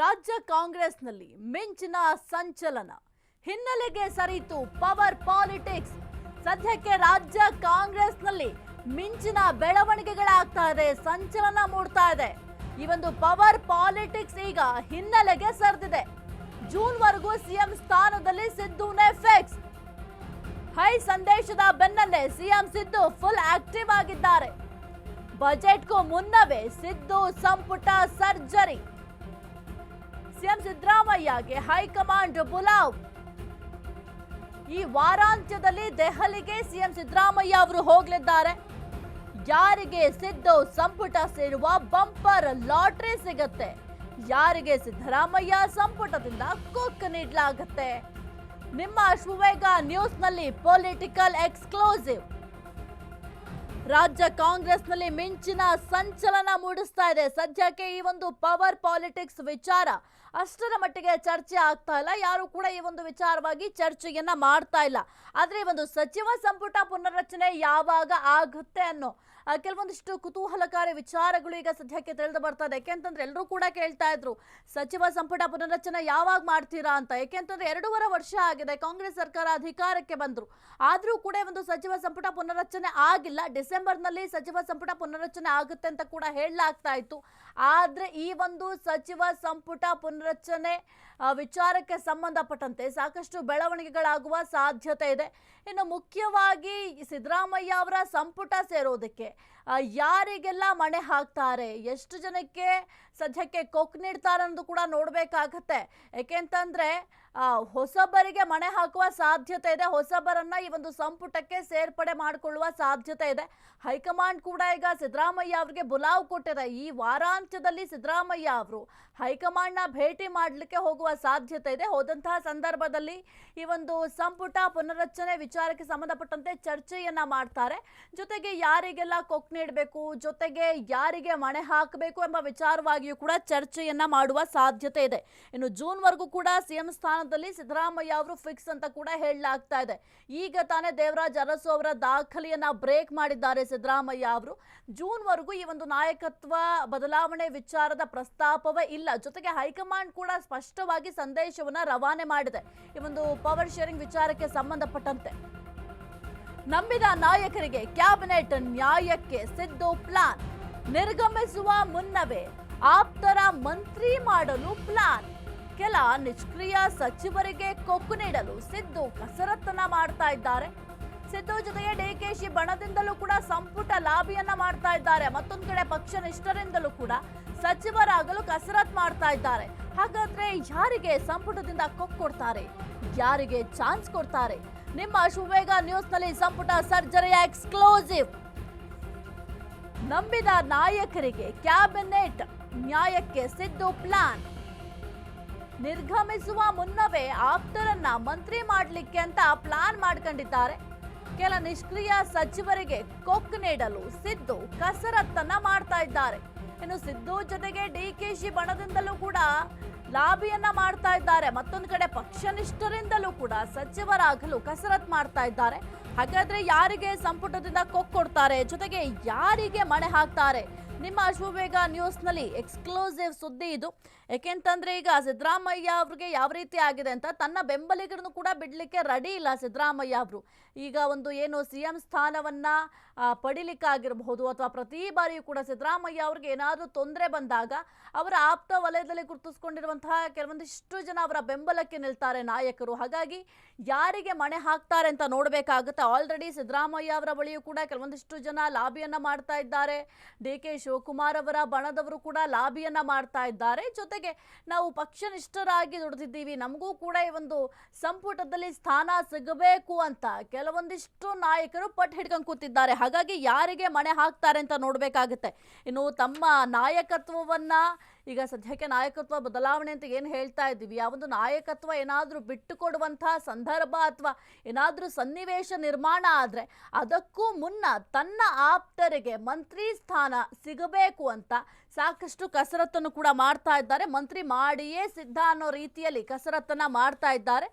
ರಾಜ್ಯ ಕಾಂಗ್ರೆಸ್ನಲ್ಲಿ ಮಿಂಚಿನ ಸಂಚಲನ ಹಿನ್ನೆಲೆಗೆ ಸರಿತು ಪವರ್ ಪಾಲಿಟಿಕ್ಸ್. ಸದ್ಯಕ್ಕೆ ರಾಜ್ಯ ಕಾಂಗ್ರೆಸ್ನಲ್ಲಿ ಮಿಂಚಿನ ಬೆಳವಣಿಗೆಗಳಾಗ್ತಾ ಇದೆ, ಸಂಚಲನ ಮೂಡ್ತಾ ಇದೆ. ಈ ಒಂದು ಪವರ್ ಪಾಲಿಟಿಕ್ಸ್ ಈಗ ಹಿನ್ನೆಲೆಗೆ ಸರಿದಿದೆ. ಜೂನ್ ವರೆಗೂ ಸಿಎಂ ಸ್ಥಾನದಲ್ಲಿ ಸಿದ್ದುನೇ ಫಿಕ್ಸ್. ಹೈ ಸಂದೇಶದ ಬೆನ್ನಲ್ಲೇ ಸಿಎಂ ಸಿದ್ದು ಫುಲ್ ಆಕ್ಟಿವ್ ಆಗಿದ್ದಾರೆ. ಬಜೆಟ್ಗೂ ಮುನ್ನವೇ ಸಿದ್ದು ಸಂಪುಟ ಸರ್ಜರಿ. ಸಿಎಂ ಸಿದ್ದರಾಮಯ್ಯಗೆ ಹೈಕಮಾಂಡ್ ಬುಲಾವ್. ಈ ವಾರಾಂತ್ಯದಲ್ಲಿ ದೆಹಲಿಗೆ ಸಿಎಂ ಸಿದ್ದರಾಮಯ್ಯ ಅವರು ಹೋಗಲಿದ್ದಾರೆ. ಯಾರಿಗೆ ಸಿದ್ದು ಸಂಪುಟ ಸೇರುವ ಬಂಪರ್ ಲಾಟರಿ ಸಿಗುತ್ತೆ, ಯಾರಿಗೆ ಸಿದ್ದರಾಮಯ್ಯ ಸಂಪುಟದಿಂದ ಕುಕ್ ನೀಡಲಾಗುತ್ತೆ. ನಿಮ್ಮ ಅಶ್ವವೇಗ ನ್ಯೂಸ್ನಲ್ಲಿ ಪೊಲಿಟಿಕಲ್ ಎಕ್ಸ್ಕ್ಲೂಸಿವ್. ರಾಜ್ಯ ಕಾಂಗ್ರೆಸ್ನಲ್ಲಿ ಮಿಂಚಿನ ಸಂಚಲನ ಮೂಡಿಸ್ತಾ ಇದೆ. ಸದ್ಯಕ್ಕೆ ಈ ಒಂದು ಪವರ್ ಪಾಲಿಟಿಕ್ಸ್ ವಿಚಾರ ಅಷ್ಟರ ಮಟ್ಟಿಗೆ ಚರ್ಚೆ ಆಗ್ತಾ ಇಲ್ಲ. ಯಾರು ಕೂಡ ಈ ಒಂದು ವಿಚಾರವಾಗಿ ಚರ್ಚೆಯನ್ನ ಮಾಡ್ತಾ ಇಲ್ಲ. ಆದ್ರೆ ಈ ಒಂದು ಸಚಿವ ಸಂಪುಟ ಪುನರ್ರಚನೆ ಯಾವಾಗ ಆಗುತ್ತೆ ಅನ್ನೋ ಕೆಲವೊಂದಿಷ್ಟು ಕುತೂಹಲಕಾರಿ ವಿಚಾರಗಳು ಈಗ ಸದ್ಯಕ್ಕೆ ತಿಳಿದು ಬರ್ತಾ ಇದೆ. ಯಾಕೆಂತಂದ್ರೆ ಎಲ್ಲರೂ ಕೂಡ ಕೇಳ್ತಾ ಇದ್ರು ಸಚಿವ ಸಂಪುಟ ಪುನರ್ರಚನೆ ಯಾವಾಗ ಮಾಡ್ತೀರಾ ಅಂತ. ಯಾಕೆಂತಂದ್ರೆ 2.5 ವರ್ಷ ಆಗಿದೆ ಕಾಂಗ್ರೆಸ್ ಸರ್ಕಾರ ಅಧಿಕಾರಕ್ಕೆ ಬಂದ್ರು, ಆದ್ರೂ ಕೂಡ ಒಂದು ಸಚಿವ ಸಂಪುಟ ಪುನರ್ರಚನೆ ಆಗಿಲ್ಲ. ಡಿಸೆಂಬರ್ನಲ್ಲಿ ಸಚಿವ ಸಂಪುಟ ಪುನರ್ರಚನೆ ಆಗುತ್ತೆ ಅಂತ ಕೂಡ ಹೇಳಲಾಗ್ತಾ ಇತ್ತು. ಆದ್ರೆ ಈ ಒಂದು ಸಚಿವ ಸಂಪುಟ ಪುನರ್ರಚನೆ ವಿಚಾರಕ್ಕೆ ಸಂಬಂಧಪಟ್ಟಂತೆ ಸಾಕಷ್ಟು ಬೆಳವಣಿಗೆಗಳಾಗುವ ಸಾಧ್ಯತೆ ಇದೆ. ಇನ್ನು ಮುಖ್ಯವಾಗಿ ಸಿದ್ದರಾಮಯ್ಯ ಅವರ ಸಂಪುಟ ಸೇರೋದಕ್ಕೆ ಯಾರಿಗೆಲ್ಲ ಮಣೆ ಹಾಕ್ತಾರೆ, ಎಷ್ಟು ಜನಕ್ಕೆ ಸದ್ಯಕ್ಕೆ ಕೊಕ್ ನೀಡ್ತಾರೆ ಅನ್ನೋದು ಕೂಡ ನೋಡ್ಬೇಕಾಗತ್ತೆ. ಯಾಕೆಂತಂದ್ರೆ ಹೊಸಬರಿಗೆ ಮಣೆ ಹಾಕುವ ಸಾಧ್ಯತೆ ಇದೆ. ಹೊಸಬರನ್ನ ಈ ಒಂದು ಸಂಪುಟಕ್ಕೆ ಸೇರ್ಪಡೆ ಮಾಡಿಕೊಳ್ಳುವ ಸಾಧ್ಯತೆ ಇದೆ. ಹೈಕಮಾಂಡ್ ಕೂಡ ಈಗ ಸಿದ್ದರಾಮಯ್ಯ ಅವರಿಗೆ ಬುಲಾವ್ ಕೊಟ್ಟಿದೆ. ಈ ವಾರಾಂತ್ಯದಲ್ಲಿ ಸಿದ್ದರಾಮಯ್ಯ ಅವರು ಹೈಕಮಾಂಡ್ನ ಭೇಟಿ ಮಾಡಲಿಕ್ಕೆ ಹೋಗುವ ಸಾಧ್ಯತೆ ಇದೆ. ಹೋದಂತಹ ಸಂದರ್ಭದಲ್ಲಿ ಈ ಒಂದು ಸಂಪುಟ ಪುನರ್ರಚನೆ ವಿಚಾರಕ್ಕೆ ಸಂಬಂಧಪಟ್ಟಂತೆ ಚರ್ಚೆಯನ್ನ ಮಾಡ್ತಾರೆ. ಜೊತೆಗೆ ಯಾರಿಗೆಲ್ಲ ಕೊಕ್ ನೀಡಬೇಕು, ಜೊತೆಗೆ ಯಾರಿಗೆ ಮಣೆ ಹಾಕಬೇಕು ಎಂಬ ವಿಚಾರವಾಗಿಯೂ ಕೂಡ ಚರ್ಚೆಯನ್ನ ಮಾಡುವ ಸಾಧ್ಯತೆ ಇದೆ. ಇನ್ನು ಜೂನ್ ವರೆಗೂ ಕೂಡ ಸಿಎಂ ಸ್ಥಾನದಲ್ಲಿ ಸಿದ್ದರಾಮಯ್ಯ ಅವರು ಫಿಕ್ಸ್ ಅಂತ ಕೂಡ ಹೇಳಲಾಗ್ತಾ ಇದೆ. ಈಗ ತಾನೇ ದೇವರಾಜ್ ಅರಸು ಅವರ ದಾಖಲೆಯನ್ನ ಬ್ರೇಕ್ ಮಾಡಿದ್ದಾರೆ ಸಿದ್ದರಾಮಯ್ಯ ಅವರು. ಜೂನ್ ವರೆಗೂ ಈ ಒಂದು ನಾಯಕತ್ವ ಬದಲಾವಣೆ ವಿಚಾರದ ಪ್ರಸ್ತಾಪವೇ ಇಲ್ಲ. ಜೊತೆಗೆ ಹೈಕಮಾಂಡ್ ಕೂಡ ಸ್ಪಷ್ಟವಾಗಿ ಸಂದೇಶವನ್ನ ರವಾನೆ ಮಾಡಿದೆ ಈ ಒಂದು ಪವರ್ ಶೇರಿಂಗ್ ವಿಚಾರಕ್ಕೆ ಸಂಬಂಧಪಟ್ಟಂತೆ. ನಂಬಿದ ನಾಯಕರಿಗೆ ಕ್ಯಾಬಿನೆಟ್ ನ್ಯಾಯಕ್ಕೆ ಸಿದ್ದು ಪ್ಲಾನ್. ನಿರ್ಗಮಿಸುವ ಮುನ್ನವೇ ಆಪ್ತರ ಮಂತ್ರಿ ಮಾಡಲು ಪ್ಲಾನ್. ಕೆಲ ನಿಷ್ಕ್ರಿಯ ಸಚಿವರಿಗೆ ಕೊಕ್ಕು ನೀಡಲು ಸಿದ್ದು ಕಸರತ್ತನ್ನ ಮಾಡ್ತಾ ಇದ್ದಾರೆ. ಸಿದ್ದು ಜೊತೆಗೆ ಡಿಕೆಶಿ ಬಣದಿಂದಲೂ ಕೂಡ ಸಂಪುಟ ಲಾಬಿಯನ್ನ ಮಾಡ್ತಾ ಇದ್ದಾರೆ. ಮತ್ತೊಂದು ಕಡೆ ಪಕ್ಷ ನಿಷ್ಠರಿಂದಲೂ ಕೂಡ ಸಚಿವರಾಗಲು ಕಸರತ್ ಮಾಡ್ತಾ ಇದ್ದಾರೆ. ಹಾಗಾದ್ರೆ ಯಾರಿಗೆ ಸಂಪುಟದಿಂದ ಕೊಕ್ಕು ಕೊಡ್ತಾರೆ, ಯಾರಿಗೆ ಚಾನ್ಸ್ ಕೊಡ್ತಾರೆ? ನಿಮ್ಮ ಅಶ್ವವೇಗ ನ್ಯೂಸ್ನಲ್ಲಿ ಸಂಪುಟ ಸರ್ಜರಿಯ ಎಕ್ಸ್ಕ್ಲೂಸಿವ್. ನಂಬಿದ ನಾಯಕರಿಗೆ ಕ್ಯಾಬಿನೆಟ್ ನ್ಯಾಯಕ್ಕೆ ಸಿದ್ದು ಪ್ಲಾನ್. ನಿರ್ಗಮಿಸುವ ಮುನ್ನವೇ ಆಪ್ತರನ್ನ ಮಂತ್ರಿ ಮಾಡಲಿಕ್ಕೆ ಅಂತ ಪ್ಲಾನ್ ಮಾಡ್ಕೊಂಡಿದ್ದಾರೆ. ಕೆಲ ನಿಷ್ಕ್ರಿಯ ಸಚಿವರಿಗೆ ಕೊಕ್ ನೀಡಲು ಸಿದ್ದು ಕಸರತ್ತನ್ನ ಮಾಡ್ತಾ ಇದ್ದಾರೆ. ಇನ್ನು ಸಿದ್ದು ಜೊತೆಗೆ ಡಿಕೆಶಿ ಬಣದಿಂದಲೂ ಕೂಡ ಲಾಬಿಯನ್ನ ಮಾಡ್ತಾ ಇದ್ದಾರೆ. ಮತ್ತೊಂದು ಕಡೆ ಪಕ್ಷನಿಷ್ಠರಿಂದಲೂ ಕೂಡ ಸಚಿವರಾಗಲು ಕಸರತ್ ಮಾಡ್ತಾ ಇದ್ದಾರೆ. ಹಾಗಾದ್ರೆ ಯಾರಿಗೆ ಸಂಪುಟದಿಂದ ಕೊಕ್ ಕೊಡ್ತಾರೆ, ಜೊತೆಗೆ ಯಾರಿಗೆ ಮಣೆ ಹಾಕ್ತಾರೆ? ನಿಮ್ಮ ಅಶ್ವವೇಗ ನ್ಯೂಸ್ನಲ್ಲಿ ಎಕ್ಸ್ಕ್ಲೂಸಿವ್ ಸುದ್ದಿ ಇದು. ಯಾಕೆಂತಂದ್ರೆ ಈಗ ಸಿದ್ದರಾಮಯ್ಯ ಅವ್ರಿಗೆ ಯಾವ ರೀತಿ ಆಗಿದೆ ಅಂತ ತನ್ನ ಬೆಂಬಲಿಗರನ್ನು ಕೂಡ ಬಿಡ್ಲಿಕ್ಕೆ ರೆಡಿ ಇಲ್ಲ ಸಿದ್ದರಾಮಯ್ಯ ಅವರು. ಈಗ ಒಂದು ಏನು ಸಿಎಂ ಸ್ಥಾನವನ್ನ ಪಡಿಲಿಕ್ಕಾಗಿರಬಹುದು ಅಥವಾ ಪ್ರತಿ ಬಾರಿಯೂ ಕೂಡ ಸಿದ್ದರಾಮಯ್ಯ ಅವ್ರಿಗೆ ಏನಾದರೂ ತೊಂದರೆ ಬಂದಾಗ ಅವರ ಆಪ್ತ ವಲಯದಲ್ಲಿ ಗುರುತಿಸ್ಕೊಂಡಿರುವಂತಹ ಕೆಲವೊಂದಿಷ್ಟು ಜನ ಅವರ ಬೆಂಬಲಕ್ಕೆ ನಿಲ್ತಾರೆ ನಾಯಕರು. ಹಾಗಾಗಿ ಯಾರಿಗೆ ಮಣೆ ಹಾಕ್ತಾರೆ ಅಂತ ನೋಡಬೇಕಾಗುತ್ತೆ. ಆಲ್ರೆಡಿ ಸಿದ್ದರಾಮಯ್ಯ ಅವರ ಬಳಿಯೂ ಕೂಡ ಕೆಲವೊಂದಿಷ್ಟು ಜನ ಲಾಬಿಯನ್ನ ಮಾಡ್ತಾ ಇದ್ದಾರೆ. ಡಿ.ಕೆ. ಶಿವಕುಮಾರ್ ಅವರ ಬಣದವರು ಕೂಡ ಲಾಬಿಯನ್ನ ಮಾಡ್ತಾ ಇದ್ದಾರೆ. ಜೊತೆಗೆ ನಾವು ಪಕ್ಷನಿಷ್ಠರಾಗಿ ದುಡಿದಿದ್ದೀವಿ, ನಮಗೂ ಕೂಡ ಈ ಒಂದು ಸಂಪುಟದಲ್ಲಿ ಸ್ಥಾನ ಸಿಗಬೇಕು ಅಂತ ಕೆಲವೊಂದಿಷ್ಟು ನಾಯಕರು ಪಟ್ಟು ಹಿಡ್ಕೊಂಡು ಕೂತಿದ್ದಾರೆ. ಹಾಗಾಗಿ ಯಾರಿಗೆ ಮಣೆ ಹಾಕ್ತಾರೆ ಅಂತ ನೋಡಬೇಕಾಗುತ್ತೆ. ಇನ್ನು ತಮ್ಮ ನಾಯಕತ್ವವನ್ನ ಈಗ ಸದ್ಯಕ್ಕೆ ನಾಯಕತ್ವ ಬದಲಾವಣೆ ಅಂತ ಏನು ಹೇಳ್ತಾ ಇದ್ದೀವಿ, ಆ ಒಂದು ನಾಯಕತ್ವ ಏನಾದರೂ ಬಿಟ್ಟು ಕೊಡುವಂತಹ ಸಂದರ್ಭ ಅಥವಾ ಏನಾದರೂ ಸನ್ನಿವೇಶ ನಿರ್ಮಾಣ ಆದರೆ ಅದಕ್ಕೂ ಮುನ್ನ ತನ್ನ ಆಪ್ತರಿಗೆ ಮಂತ್ರಿ ಸ್ಥಾನ ಸಿಗಬೇಕು ಅಂತ ಸಾಕಷ್ಟು ಕಸರತ್ತನ್ನು ಕೂಡ ಮಾಡ್ತಾ ಇದ್ದಾರೆ. ಮಂತ್ರಿ ಮಾಡಿಯೇ ಸಿದ್ಧ ಅನ್ನೋ ರೀತಿಯಲ್ಲಿ ಕಸರತ್ತನ್ನ ಮಾಡ್ತಾ ಇದ್ದಾರೆ.